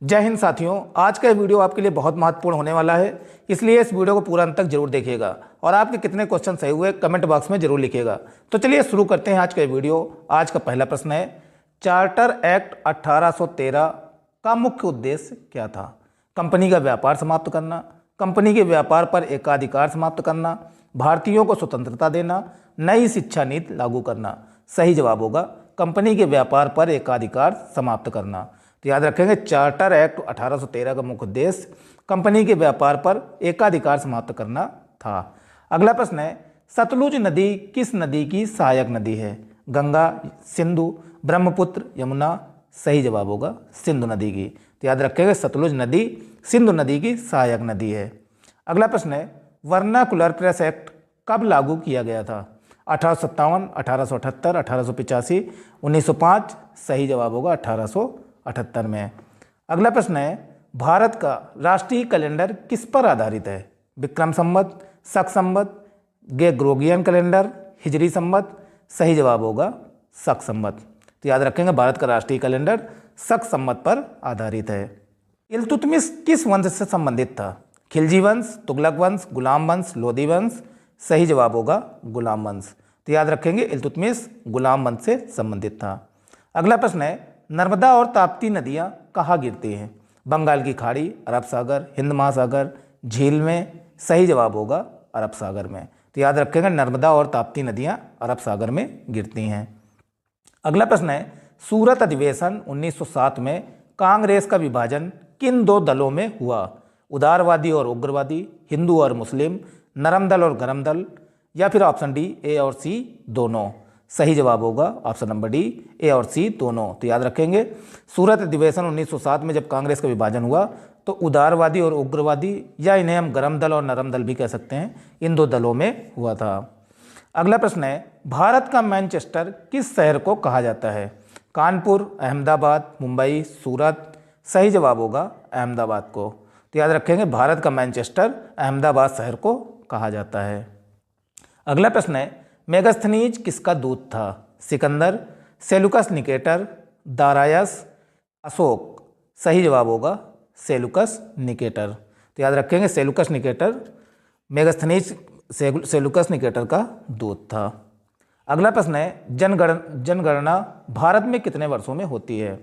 जय हिंद साथियों, आज का ये वीडियो आपके लिए बहुत महत्वपूर्ण होने वाला है, इसलिए इस वीडियो को पूरा अंत तक जरूर देखिएगा और आपके कितने क्वेश्चन सही हुए कमेंट बॉक्स में जरूर लिखिएगा। तो चलिए शुरू करते हैं आज का ये वीडियो। आज का पहला प्रश्न है, चार्टर एक्ट 1813 का मुख्य उद्देश्य क्या था? कंपनी का व्यापार समाप्त करना, कंपनी के व्यापार पर एकाधिकार समाप्त करना, भारतीयों को स्वतंत्रता देना, नई शिक्षा नीति लागू करना। सही जवाब होगा कंपनी के व्यापार पर एकाधिकार समाप्त करना। तो याद रखेंगे, चार्टर एक्ट 1813 का मुख्य उद्देश्य कंपनी के व्यापार पर एकाधिकार समाप्त करना था। अगला प्रश्न है, सतलुज नदी किस नदी की सहायक नदी है? गंगा, सिंधु, ब्रह्मपुत्र, यमुना। सही जवाब होगा सिंधु नदी की। तो याद रखेंगे, सतलुज नदी सिंधु नदी की सहायक नदी है। अगला प्रश्न है, वर्नाकुलर प्रेस एक्ट कब लागू किया गया था? 1857, 1878, 1885, 1905। सही जवाब होगा 1878 में। अगला प्रश्न है, भारत का राष्ट्रीय कैलेंडर किस पर आधारित है? विक्रम संवत, शक संवत, ग्रेगोरियन कैलेंडर, हिजरी संवत। सही जवाब होगा शक संवत। तो याद रखेंगे, भारत का राष्ट्रीय कैलेंडर शक संवत पर आधारित है। इल्तुतमिश किस वंश से संबंधित था? खिलजी वंश, तुगलक वंश, गुलाम वंश, लोदी वंश। सही जवाब होगा गुलाम वंश। तो याद रखेंगे, इल्तुतमिश गुलाम वंश से संबंधित था। अगला प्रश्न है, नर्मदा और ताप्ती नदियाँ कहाँ गिरती हैं? बंगाल की खाड़ी, अरब सागर, हिंद महासागर, झील में। सही जवाब होगा अरब सागर में। तो याद रखेंगे, नर्मदा और ताप्ती नदियाँ अरब सागर में गिरती हैं। अगला प्रश्न है, सूरत अधिवेशन 1907 में कांग्रेस का विभाजन किन दो दलों में हुआ? उदारवादी और उग्रवादी, हिंदू और मुस्लिम, नरम दल और गरम दल, या फिर ऑप्शन डी ए और सी दोनों। सही जवाब होगा ऑप्शन नंबर डी ए और सी दोनों। तो याद रखेंगे, सूरत अधिवेशन 1907 में जब कांग्रेस का विभाजन हुआ तो उदारवादी और उग्रवादी, या इन्हें हम गरम दल और नरम दल भी कह सकते हैं, इन दो दलों में हुआ था। अगला प्रश्न है, भारत का मैनचेस्टर किस शहर को कहा जाता है? कानपुर, अहमदाबाद, मुंबई, सूरत। सही जवाब होगा अहमदाबाद को। तो याद रखेंगे, भारत का मैनचेस्टर अहमदाबाद शहर को कहा जाता है। अगला प्रश्न है, मेगास्थनीज किसका दूत था? Sikandar, Seleucus Nicator, Darius, Ashoka. सही जवाब होगा सेलुकस निकेटर। तो याद रखेंगे, Seleucus Nicator Megasthenes Seleucus Nicator का दूत था। अगला प्रश्न है, जनगणना भारत में कितने वर्षों में होती है?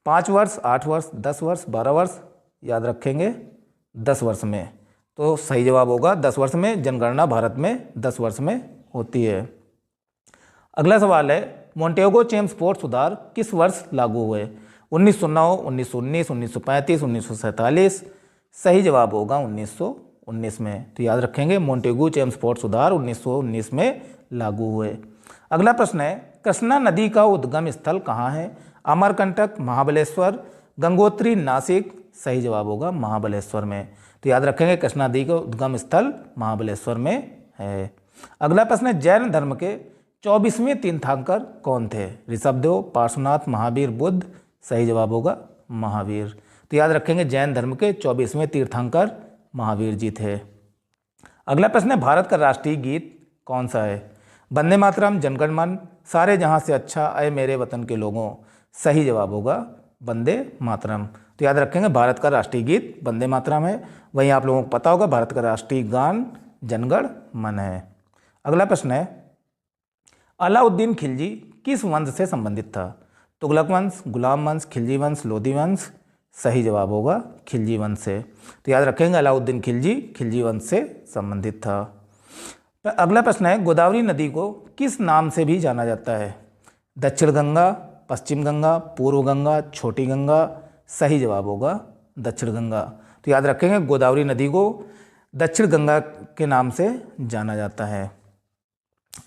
5 वर्ष, 8 वर्ष, 10 वर्ष, 12 वर्ष। याद रखेंगे 10 वर्ष में। तो सही जवाब होगा 10 वर्ष में। जनगणना भारत में 10 वर्ष में होती है। अगला सवाल है, मोंटेगो चेम्सफोर्ड सुधार किस वर्ष लागू हुए? 1909, 1919, 1935, 1947। सही जवाब होगा 1919 में। तो याद रखेंगे, मोंटेगो चेम्सफोर्ड सुधार 1919 में लागू हुए। अगला प्रश्न है, कृष्णा नदी का उद्गम स्थल कहाँ है? अमरकंटक, महाबलेश्वर, गंगोत्री, नासिक। सही जवाब होगा महाबलेश्वर में। तो याद रखेंगे, कृष्णा नदी का उद्गम स्थल महाबलेश्वर में है। अगला प्रश्न है, जैन धर्म के 24वें तीर्थंकर कौन थे? ऋषभदेव, पार्श्वनाथ, महावीर, बुद्ध। सही जवाब होगा महावीर। तो याद रखेंगे, जैन धर्म के 24वें तीर्थंकर महावीर जी थे। अगला प्रश्न है, भारत का राष्ट्रीय गीत कौन सा है? वंदे मातरम, जनगण मन, सारे जहां से अच्छा, अय मेरे वतन के लोगों। सही जवाब होगा वंदे मातरम। तो याद रखेंगे, भारत का राष्ट्रीय गीत वंदे मातरम है। वहीं आप लोगों को पता होगा, भारत का राष्ट्रीय गान जनगण मन है। अगला प्रश्न है, अलाउद्दीन खिलजी किस वंश से संबंधित था? तुगलक वंश, गुलाम वंश, खिलजी वंश, लोदी वंश। सही जवाब होगा खिलजी वंश से। तो याद रखेंगे, अलाउद्दीन खिलजी खिलजी वंश से संबंधित था। अगला प्रश्न है, गोदावरी नदी को किस नाम से भी जाना जाता है? दक्षिण गंगा, पश्चिम गंगा, पूर्व गंगा, छोटी गंगा। सही जवाब होगा दक्षिण गंगा। तो याद रखेंगे, गोदावरी नदी को दक्षिण गंगा के नाम से जाना जाता है।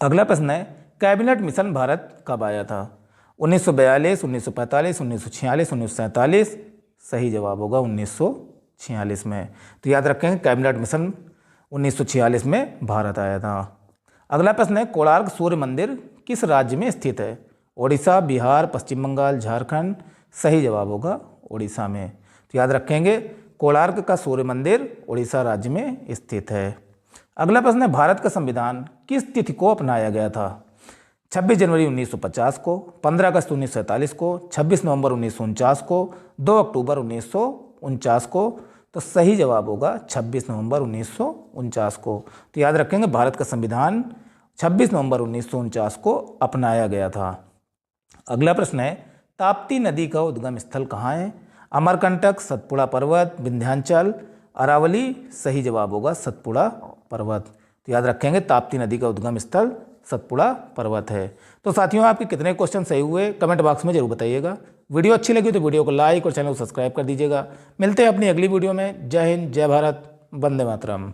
अगला प्रश्न है, कैबिनेट मिशन भारत कब आया था? 1942, 1945, 1946, 1947। सही जवाब होगा 1946 में। तो याद रखेंगे, कैबिनेट मिशन 1946 में भारत आया था। अगला प्रश्न है, कोणार्क सूर्य मंदिर किस राज्य में स्थित है? ओडिशा, बिहार, पश्चिम बंगाल, झारखंड। सही जवाब होगा ओडिशा में। तो याद रखेंगे, कोणार्क का सूर्य मंदिर ओडिशा राज्य में स्थित है। अगला प्रश्न है, भारत का संविधान किस तिथि को अपनाया गया था? 26 जनवरी 1950 को, 15 अगस्त 1947 को, 26 नवंबर 1949 को, 2 अक्टूबर 1949 को। तो सही जवाब होगा 26 नवंबर 1949 को। तो याद रखेंगे भारत का संविधान 26 नवंबर 1949 को अपनाया गया था। अगला प्रश्न है, ताप्ती नदी का उद्गम स्थल कहाँ है? अमरकंटक, सतपुड़ा पर्वत, विंध्याचल, अरावली। सही जवाब होगा सतपुड़ा पर्वत। तो याद रखेंगे ताप्ती नदी का उद्गम स्थल सतपुड़ा पर्वत है। तो साथियों, आपके कितने क्वेश्चन सही हुए कमेंट बॉक्स में जरूर बताइएगा। वीडियो अच्छी लगी तो वीडियो को लाइक और चैनल को सब्सक्राइब कर दीजिएगा। मिलते हैं अपनी अगली वीडियो में। जय हिंद, जय भारत, वंदे मातरम।